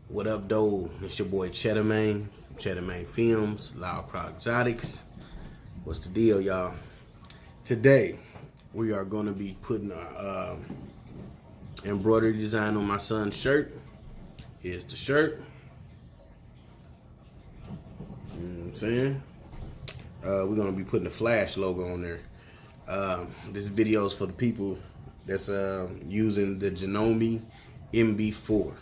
What up, though? It's your boy Chedda Man, Chedda Man Films, Loud Pro Exotics. What's the deal, y'all? Today, we are going to be putting our embroidery design on my son's shirt. Here's the shirt. You know what I'm saying? We're going to be putting the Flash logo on there. This video is for the people that's using the Janome MB4.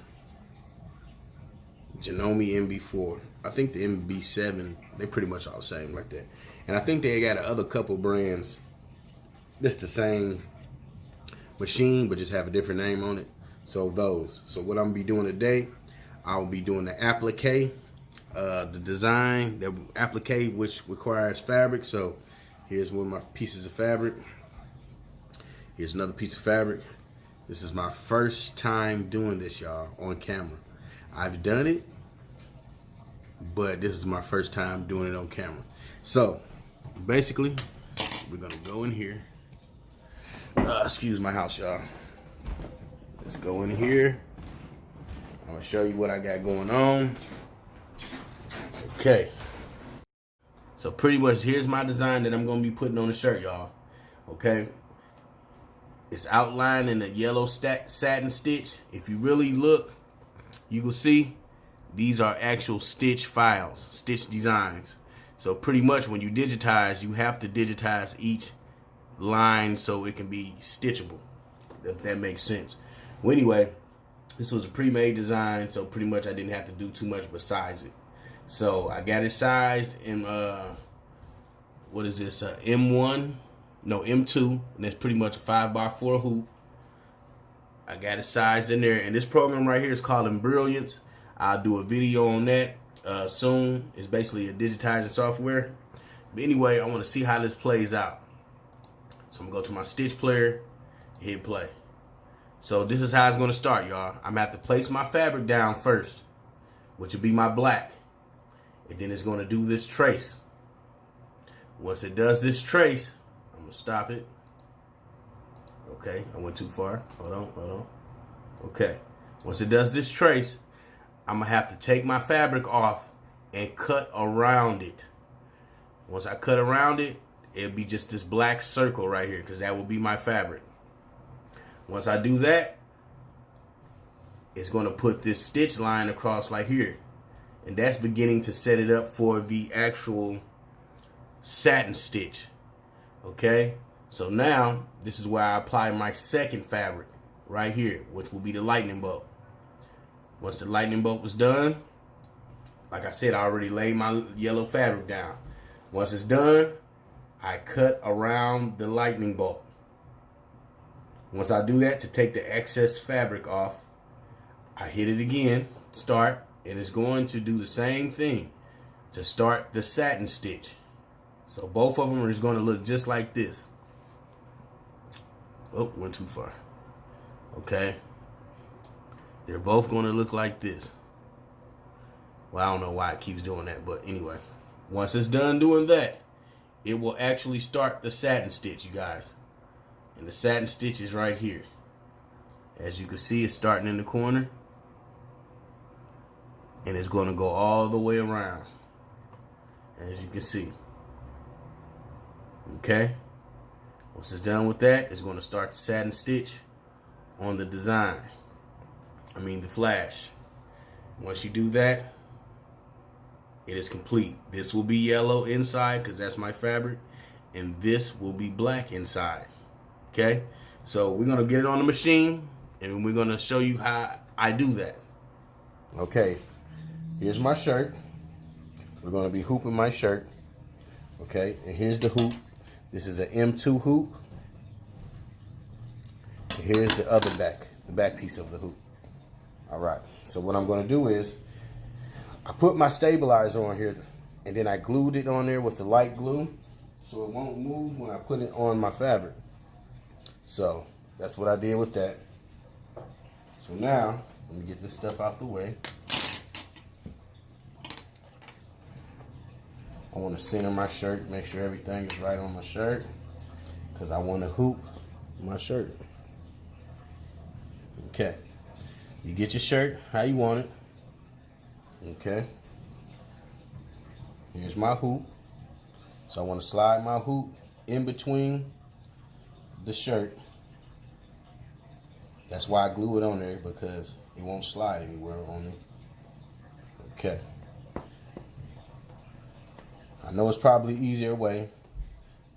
Janome MB4. I think the MB7, they pretty much all the same like that. And I think they got other couple brands that's the same machine but just have a different name on it. So those. So what I'm gonna be doing today, I will be doing the applique, the design, the applique, which requires fabric. So here's one of my pieces of fabric. Here's another piece of fabric. This is my first time doing this, y'all, on camera. I've done it, but this is my first time doing it on camera. So basically, we're gonna go in here. Excuse my house, y'all. Let's go in here. I'm gonna show you what I got going on. Okay. So pretty much here's my design that I'm gonna be putting on the shirt, y'all. Okay. It's outlined in a yellow satin stitch. If you really look, you will see these are actual stitch files, stitch designs. So pretty much when you digitize, you have to digitize each line so it can be stitchable, if that makes sense. Well, anyway, this was a pre-made design, so pretty much I didn't have to do too much but size it. So I got it sized in what is this, M2, and that's pretty much a 5x4 hoop. I got it sized in there, and this program right here is called Embroidery. I'll do a video on that soon. It's basically a digitizing software. But anyway, I want to see how this plays out. So I'm going to go to my stitch player, hit play. So this is how it's going to start, y'all. I'm going to have to place my fabric down first, which will be my black. And then it's going to do this trace. Once it does this trace, I'm going to stop it. Okay, I went too far. Hold on. Okay, once it does this trace, I'm gonna have to take my fabric off and cut around it. Once I cut around it, it'll be just this black circle right here, because that will be my fabric. Once I do that, it's gonna put this stitch line across like here. And that's beginning to set it up for the actual satin stitch. Okay? So now, this is where I apply my second fabric right here, which will be the lightning bolt. Once the lightning bolt was done, like I said, I already laid my yellow fabric down. Once it's done, I cut around the lightning bolt. Once I do that, to take the excess fabric off, I hit it again, start, and it's going to do the same thing to start the satin stitch. So both of them are just going to look just like this. Oh, went too far. Okay. They're both going to look like this. Well, I don't know why it keeps doing that, but anyway. Once it's done doing that, it will actually start the satin stitch, you guys. And the satin stitch is right here. As you can see, it's starting in the corner. And it's going to go all the way around. As you can see. Okay. Once it's done with that, it's going to start the satin stitch on the design. The flash. Once you do that, it is complete. This will be yellow inside because that's my fabric. And this will be black inside. Okay? So we're going to get it on the machine and we're going to show you how I do that. Okay. Here's my shirt. We're going to be hooping my shirt. Okay? And here's the hoop. This is an M2 hoop. Here's the other back, the back piece of the hoop. All right, so what I'm gonna do is, I put my stabilizer on here, and then I glued it on there with the light glue, so it won't move when I put it on my fabric. So, that's what I did with that. So now, let me get this stuff out the way. I want to center my shirt, make sure everything is right on my shirt, because I want to hoop my shirt. Okay. You get your shirt how you want it. Okay. Here's my hoop. So I want to slide my hoop in between the shirt. That's why I glue it on there, because it won't slide anywhere on it. Okay. I know it's probably the easier way.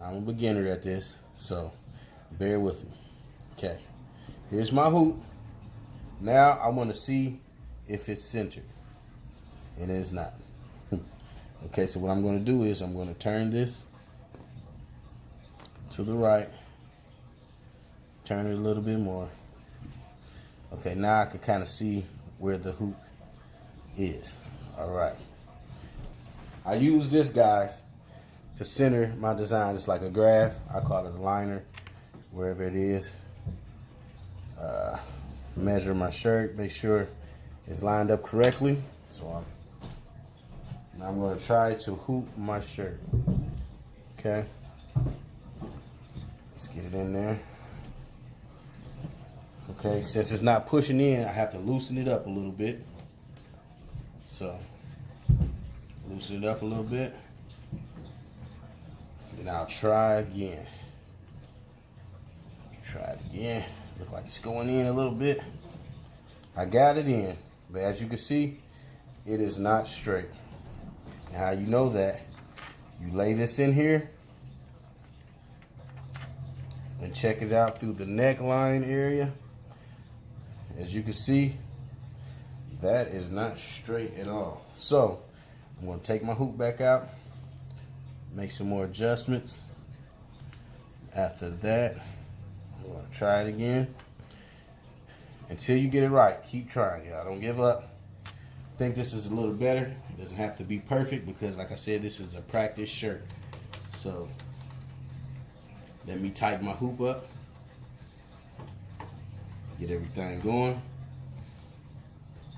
I'm a beginner at this, so bear with me. Okay. Here's my hoop. Now I want to see if it's centered. And it's not. Okay, so what I'm going to do is I'm going to turn this to the right. Turn it a little bit more. Okay, now I can kind of see where the hoop is. All right. I use this, guys, to center my design. It's like a graph. I call it a liner, wherever it is. Measure my shirt, make sure it's lined up correctly. So I'm going to try to hoop my shirt. Okay. Let's get it in there. Okay, since it's not pushing in, I have to loosen it up a little bit. So, loosen it up a little bit. Then I'll try again. Try it again. Look like it's going in a little bit. I got it in, but as you can see, it is not straight. And how you know that? You lay this in here and check it out through the neckline area. As you can see, that is not straight at all. So I'm going to take my hoop back out, make some more adjustments. After that, I'm going to try it again. Until you get it right, keep trying, y'all. Don't give up. I think this is a little better. It doesn't have to be perfect because, like I said, this is a practice shirt. So let me tighten my hoop up. Get everything going.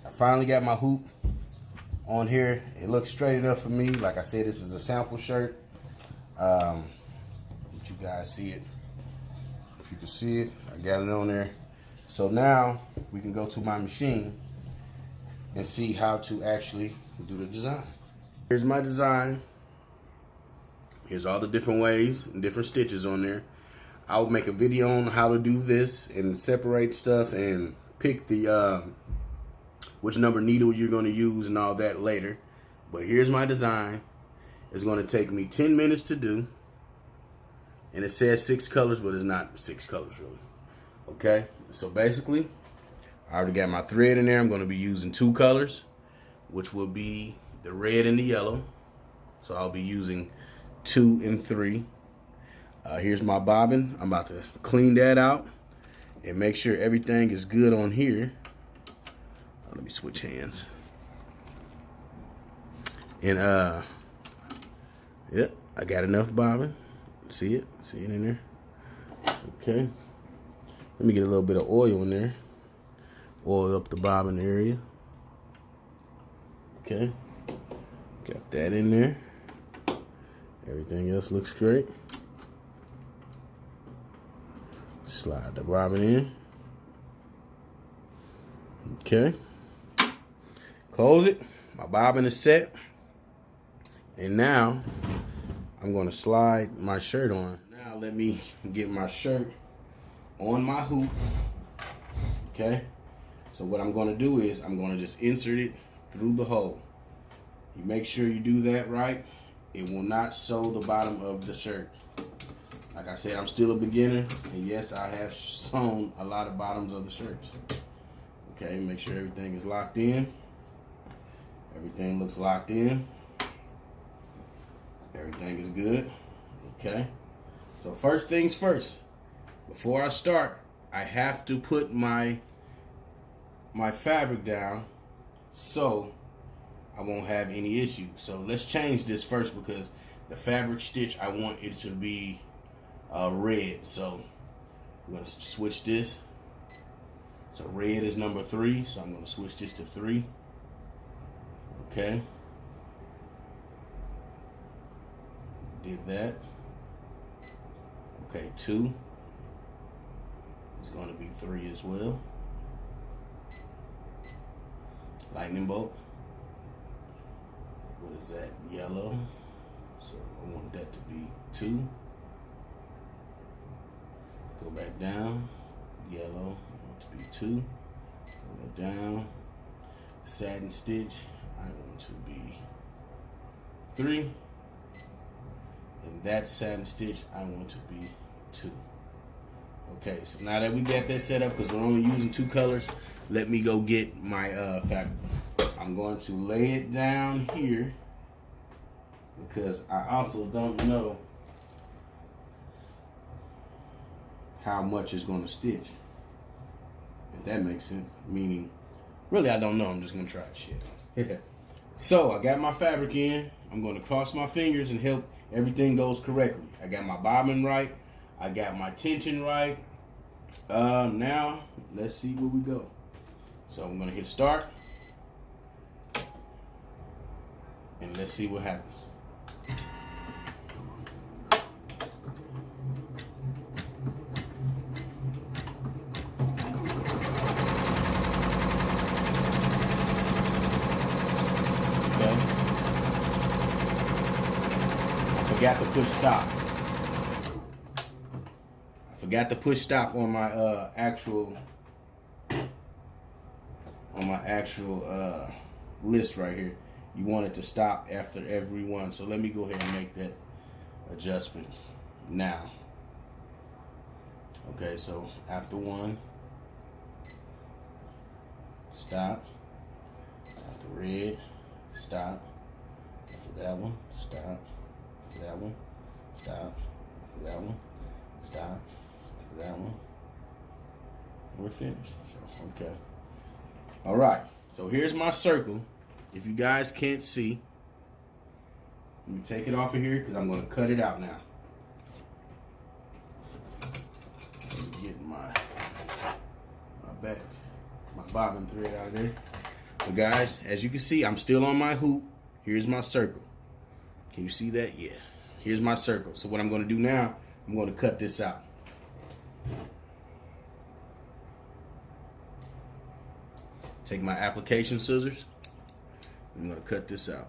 I finally got my hoop on here. It looks straight enough for me. Like I said, this is a sample shirt. Let you guys see it. If you can see it, I got it on there. So now we can go to my machine and see how to actually do the design. Here's my design. Here's all the different ways and different stitches on there. I'll make a video on how to do this and separate stuff and pick the which number needle you're going to use and all that later. But here's my design. It's going to take me 10 minutes to do. And it says 6 colors, but it's not 6 colors really. Okay, so basically, I already got my thread in there. I'm going to be using 2 colors, which will be the red and the yellow. So I'll be using 2 and 3. Here's my bobbin. I'm about to clean that out and make sure everything is good on here. Let me switch hands. And yep, I got enough bobbin. See it? See it in there? Okay. Let me get a little bit of oil in there. Oil up the bobbin area. Okay. Got that in there. Everything else looks great. Slide the bobbin in. Okay. Close it. My bobbin is set. And now I'm going to slide my shirt on. Now let me get my shirt on my hoop. Okay. So what I'm going to do is I'm going to just insert it through the hole. You make sure you do that right. It will not sew the bottom of the shirt. Like I said, I'm still a beginner, and yes, I have sewn a lot of bottoms of the shirts. Okay, make sure everything is locked in. Everything looks locked in. Everything is good. Okay, so first things first. Before I start, I have to put my fabric down so I won't have any issues. So let's change this first because the fabric stitch, I want it to be red. So I'm going to switch this. So red is number 3, so I'm going to switch this to 3. Okay. Did that. Okay, 2. It's going to be 3 as well. Lightning bolt. what is that, yellow. So I want that to be 2. Go back down, yellow, I want to be 2. Go down, satin stitch, I want to be 3. And that satin stitch, I want to be 2. Okay, so now that we got that set up, because we're only using 2 colors, let me go get my fabric. I'm going to lay it down here because I also don't know how much is going to stitch. If that makes sense. Meaning, really I don't know. I'm just going to try shit. So I got my fabric in. I'm going to cross my fingers and help everything goes correctly. I got my bobbin right. I got my tension right. Now, let's see where we go. So I'm going to hit start. And let's see what happens. Okay. I forgot to push stop. Got to push stop on my actual list right here. You want it to stop after every one. So let me go ahead and make that adjustment now. Okay, so after 1, stop. After red, stop. After that one, stop. After that one, stop. After that one, stop. That one, we're finished. So, okay. All right. So here's my circle. If you guys can't see, let me take it off of here because I'm going to cut it out now. Let me get my bobbin thread out of there. But guys, as you can see, I'm still on my hoop. Here's my circle. Can you see that? Yeah. Here's my circle. So what I'm going to do now, I'm going to cut this out. Take my application scissors. I'm going to cut this out.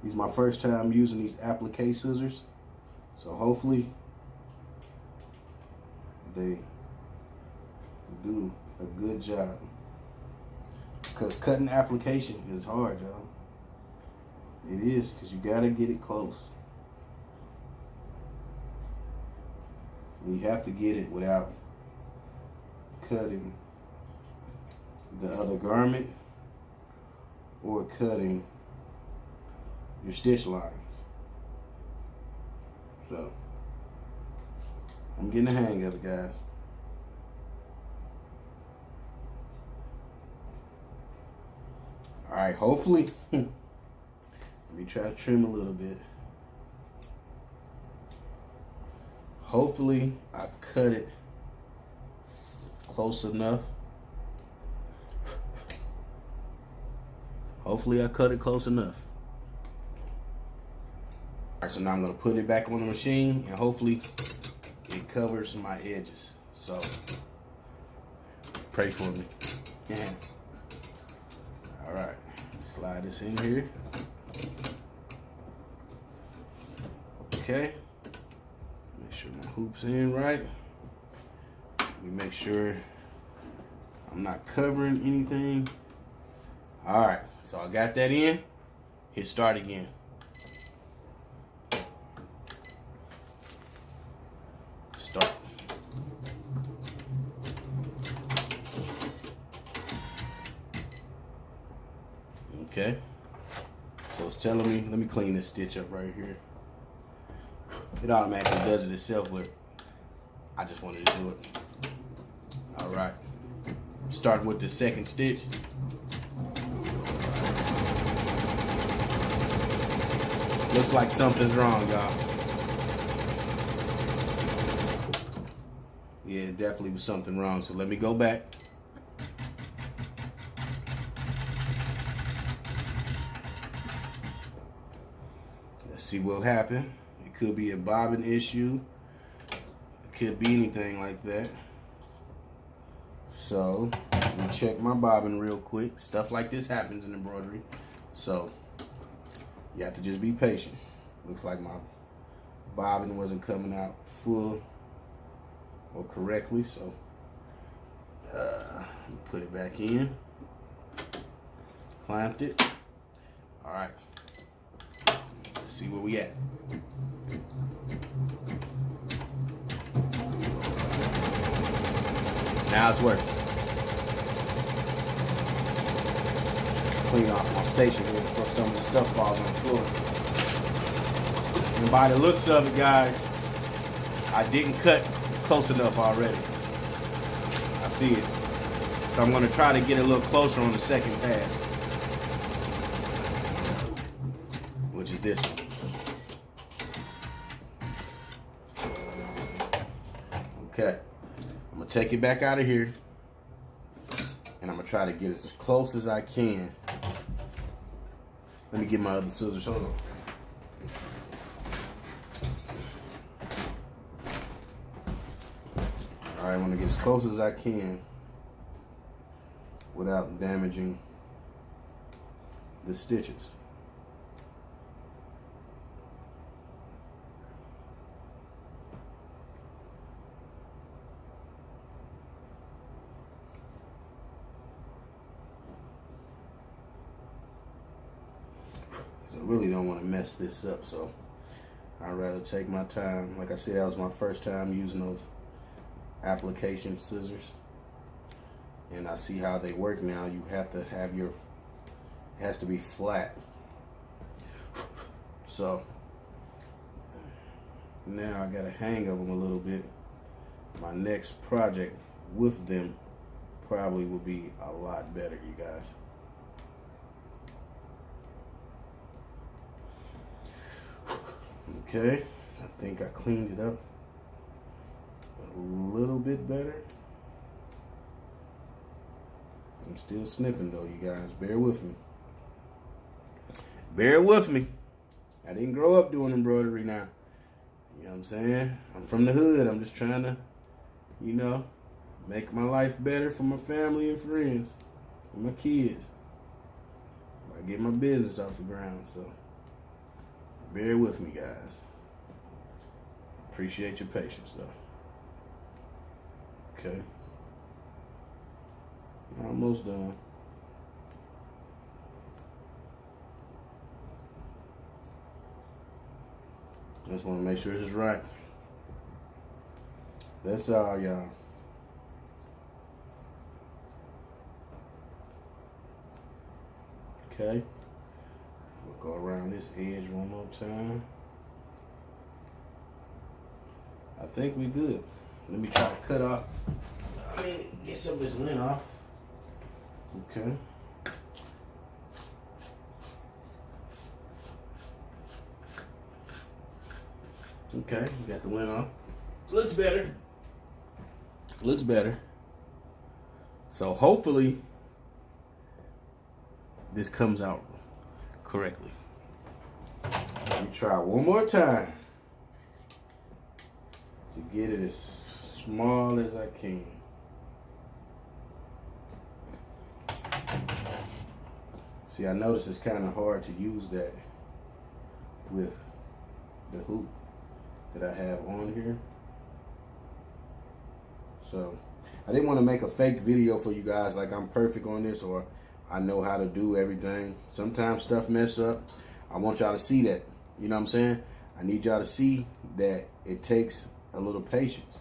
This is my first time using these applique scissors, so hopefully they do a good job. Because cutting application is hard, y'all. It is, because you gotta get it close. And you have to get it without cutting the other garment or cutting your stitch lines. So I'm getting the hang of it, guys. All right, hopefully, let me try to trim a little bit. Hopefully, I cut it close enough. Hopefully, I cut it close enough. All right, so now I'm gonna put it back on the machine, and hopefully, it covers my edges. So, pray for me. Yeah. All right, slide this in here. Okay, make sure my hoop's in right. Let me make sure I'm not covering anything. All right, so I got that in. Hit start again. Start. Okay, so it's telling me, let me clean this stitch up right here. It automatically does it itself, but I just wanted to do it. All right, starting with the second stitch. Looks like something's wrong, y'all. Yeah, it definitely was something wrong, so let me go back. see what happened. It could be a bobbin issue. It could be anything like that. So let me check my bobbin real quick. Stuff like this happens in embroidery. So you have to just be patient. Looks like my bobbin wasn't coming out full or correctly, so put it back in, clamped it. All right, let's see where we at. Now it's working. Clean off my station here before some of the stuff falls on the floor. And by the looks of it, guys, I didn't cut close enough already. I see it. So I'm going to try to get a little closer on the second pass, which is this one. Okay. I'm going to take it back out of here, and I'm going to try to get as close as I can. Let me get my other scissors. Hold on. I want to get as close as I can without damaging the stitches. So I really don't want to mess this up, so I'd rather take my time. Like I said, that was my first time using those application scissors, and I see how they work now. You have to have it has to be flat. So now I got a hang of them a little bit. My next project with them probably will be a lot better, you guys. Okay, I think I cleaned it up a little bit better. I'm still snipping though, you guys. Bear with me. Bear with me. I didn't grow up doing embroidery now. You know what I'm saying? I'm from the hood. I'm just trying to, you know, make my life better for my family and friends, and my kids. I get my business off the ground, so bear with me, guys. Appreciate your patience though. Okay. Almost done. Just want to make sure this is right. That's all, y'all. Okay. We'll go around this edge one more time. I think we good. Let me try to cut off. Get some of this lint off. Okay. Okay, we got the lint off. Looks better. Looks better. So hopefully this comes out correctly. Let me try one more time to get it as small as I can. See, I notice it's kind of hard to use that with the hoop that I have on here. So I didn't want to make a fake video for you guys like I'm perfect on this or I know how to do everything. Sometimes stuff mess up. I want y'all to see that. You know what I'm saying? I need y'all to see that it takes a little patience.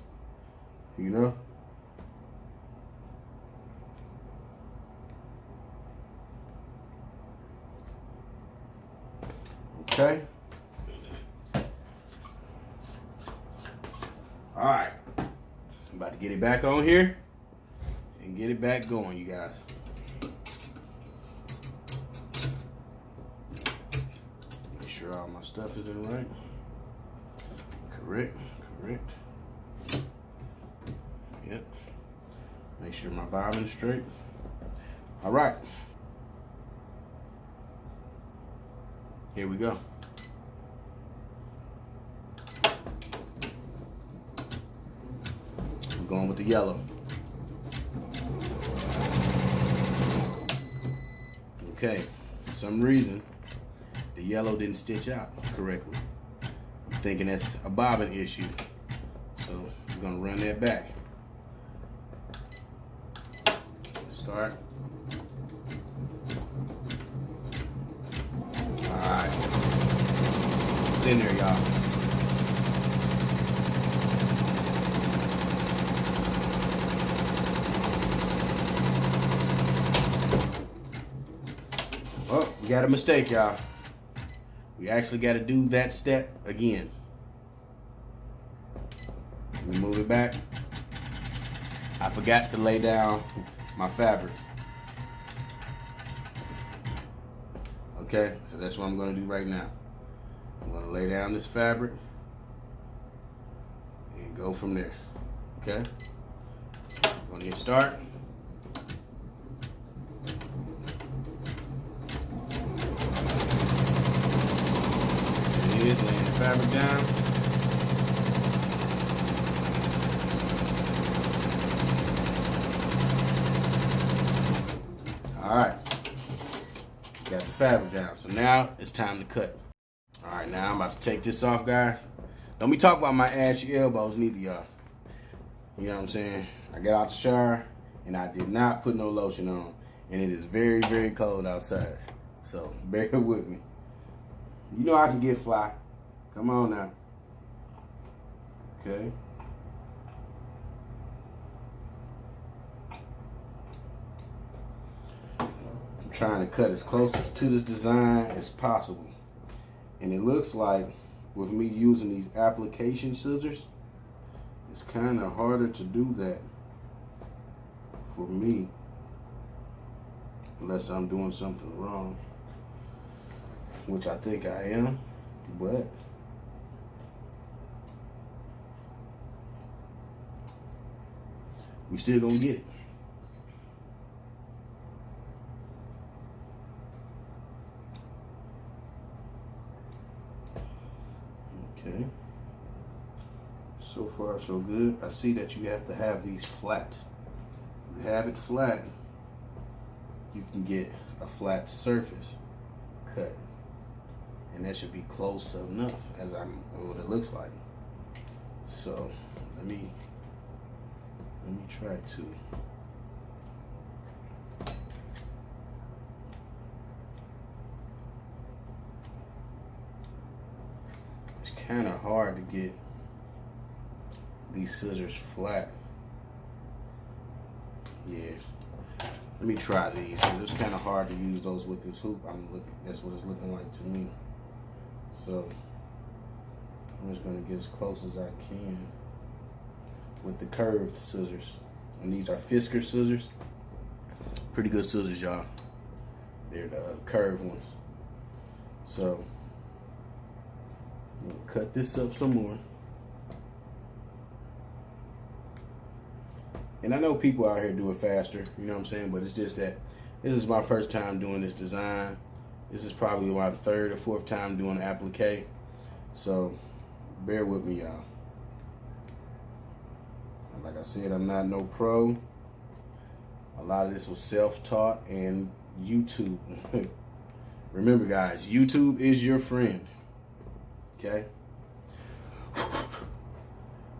You know? Okay. All right. I'm about to get it back on here and get it back going, you guys. Make sure all my stuff is in right. Correct. Yep. Make sure my bobbin's straight. All right. Here we go. going with the yellow. Okay, for some reason, the yellow didn't stitch out correctly. I'm thinking that's a bobbin issue. So we're gonna run that back. Start. Alright. It's in there, y'all. Oh, we got a mistake, y'all. We actually got to do that step again. Let me move it back. I forgot to lay down my fabric. Okay, so that's what I'm going to do right now. I'm going to lay down this fabric and go from there. Okay? I'm going to hit start. There it is, laying the fabric down. Alright, got the fabric down. So now it's time to cut. Alright, now I'm about to take this off, guys. Don't be talking about my ashy elbows neither, y'all. You know what I'm saying? I got out the shower and I did not put no lotion on. And it is very, very cold outside. So bear with me. You know I can get fly. Come on now. Okay. Trying to cut as close to this design as possible, and it looks like with me using these application scissors, it's kind of harder to do that for me unless I'm doing something wrong, which I think I am, but we still gonna get it. Okay, so far so good. I see that you have to have these flat. If you have it flat, you can get a flat surface cut, and that should be close enough as what it looks like. So let me try to. Kind of hard to get these scissors flat. Yeah, let me try these. It's kind of hard to use those with this hoop. That's what it's looking like to me. So I'm just going to get as close as I can with the curved scissors. And these are Fisker scissors. Pretty good scissors, y'all. They're the curved ones. So we'll cut this up some more. And I know people out here do it faster, you know what I'm saying? But it's just that this is my first time doing this design. This is probably my third or fourth time doing applique. So bear with me, y'all. Like I said, I'm not no pro. A lot of this was self-taught and YouTube. Remember, guys, YouTube is your friend. Okay.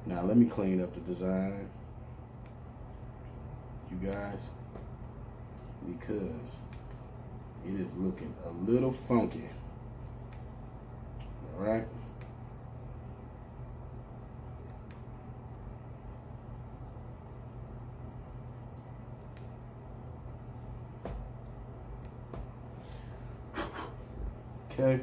Now let me clean up the design, you guys, because it is looking a little funky. All right. Okay.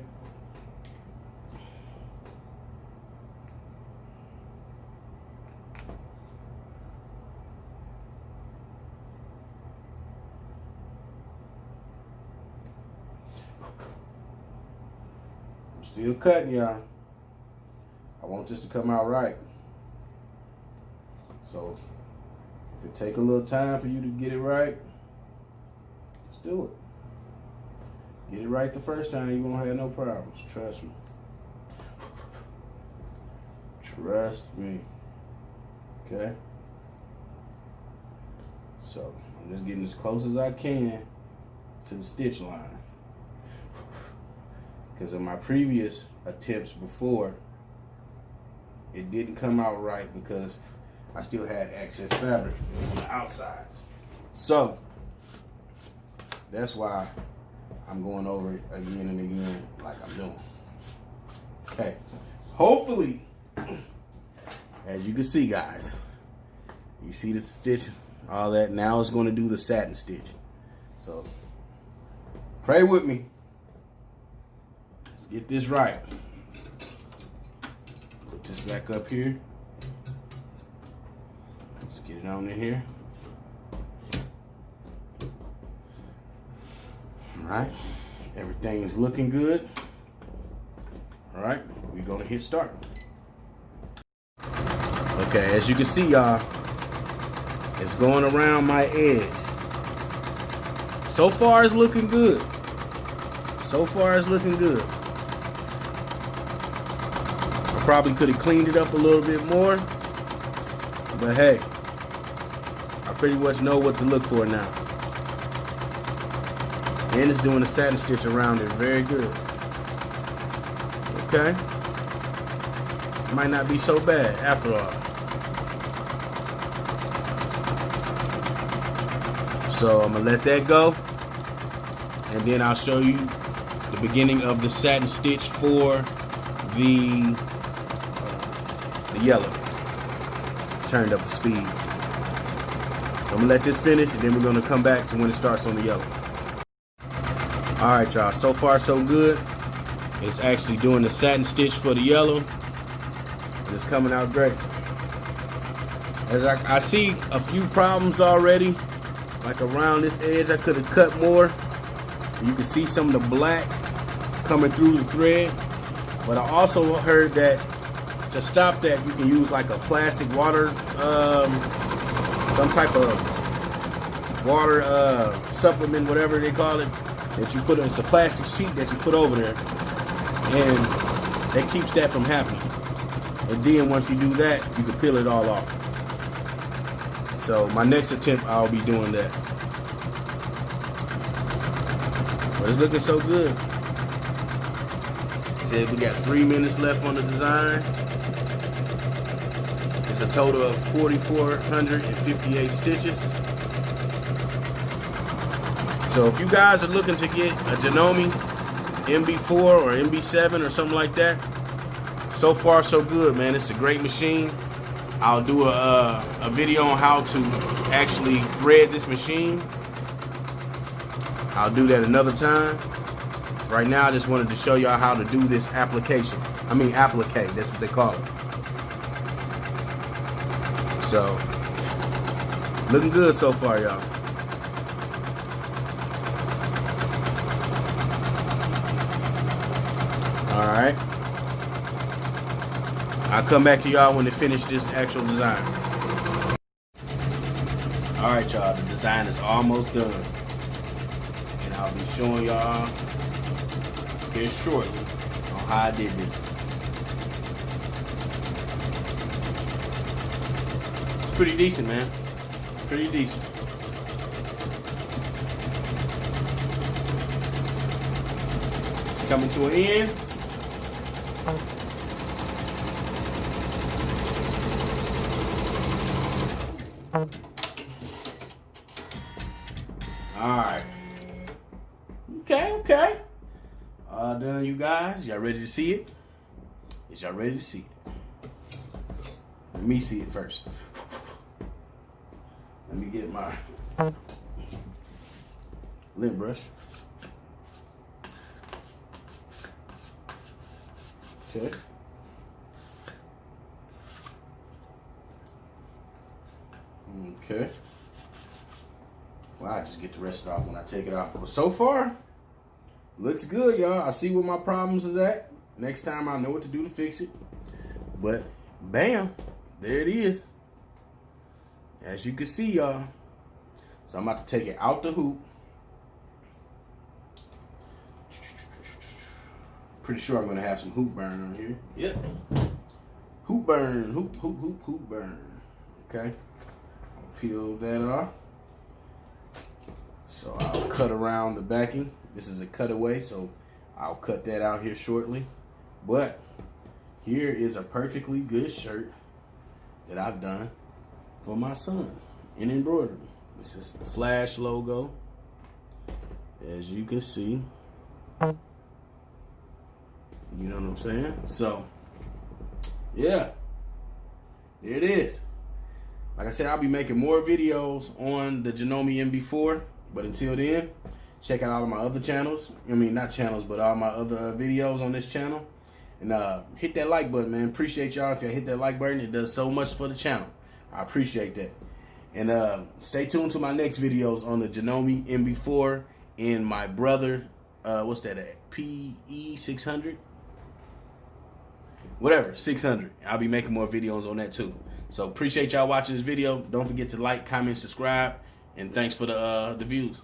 I'm still cutting, y'all. I want this to come out right. So if it take a little time for you to get it right, let's do it. Get it right the first time, you won't have no problems. Trust me. Trust me. Okay? So I'm just getting as close as I can to the stitch line. Because of my previous attempts before, it didn't come out right because I still had excess fabric on the outsides. So that's why I'm going over it again and again like I'm doing. Okay, hopefully, as you can see, guys, you see the stitch, all that. Now it's going to do the satin stitch. So pray with me. Let's get this right. Put this back up here. Let's get it on in here. All right, everything is looking good. All right, we're gonna hit start. Okay, as you can see, y'all, it's going around my edge. So far, it's looking good. So far, it's looking good. I probably could have cleaned it up a little bit more, but hey, I pretty much know what to look for now. And it's doing a satin stitch around it very good. Okay, might not be so bad after all. So I'm gonna let that go, and then I'll show you the beginning of the satin stitch for the yellow. Turned up the speed. So I'm gonna let this finish, and then we're gonna come back to when it starts on the yellow. All right, y'all. So far, so good. It's actually doing the satin stitch for the yellow, and it's coming out great. As I see a few problems already, like around this edge, I could have cut more. You can see some of the black coming through the thread, but I also heard that to stop that, you can use like a plastic water, some type of water supplement, whatever they call it, that you put. It's a plastic sheet that you put over there, and that keeps that from happening. And then once you do that, you can peel it all off. So my next attempt, I'll be doing that. But it's looking so good. Said we got 3 minutes left on the design. It's a total of 4,458 stitches. So if you guys are looking to get a Janome MB4 or MB7 or something like that, so far so good, man. It's a great machine. I'll do a video on how to actually thread this machine. I'll do that another time. Right now, I just wanted to show y'all how to do this application. I mean, applique, that's what they call it. So, looking good so far, y'all. All right. I'll come back to y'all when they finish this actual design. All right, y'all, the design is almost done. And I'll be showing y'all here shortly on how I did this. It's pretty decent, man. Pretty decent. It's coming to an end. Alright. Okay. All done, you guys. Y'all ready to see it? Is y'all ready to see it? Let me see it first. Let me get my lint brush. Okay. Okay. Well, I just get the rest off when I take it off. But so far, looks good, y'all. I see where my problems is at. Next time I know what to do to fix it. But bam, there it is. As you can see, y'all. So I'm about to take it out the hoop. Pretty sure I'm gonna have some hoop burn on here. Yep. Hoop burn, hoop burn. Okay. I'll peel that off. cut around the backing. This is a cutaway, so I'll cut that out here shortly. But here is a perfectly good shirt that I've done for my son in embroidery. This is the Flash logo, as you can see. You know what I'm saying? So, yeah, there it is. Like I said, I'll be making more videos on the Janome MB4. But until then, check out all of my other channels. I mean, not channels, but all my other videos on this channel. And hit that like button, man. Appreciate y'all. If you hit that like button, it does so much for the channel. I appreciate that. And stay tuned to my next videos on the Janome MB4 and my brother, what's that, PE 600? Whatever, 600. I'll be making more videos on that too. So appreciate y'all watching this video. Don't forget to like, comment, subscribe, and thanks for the views.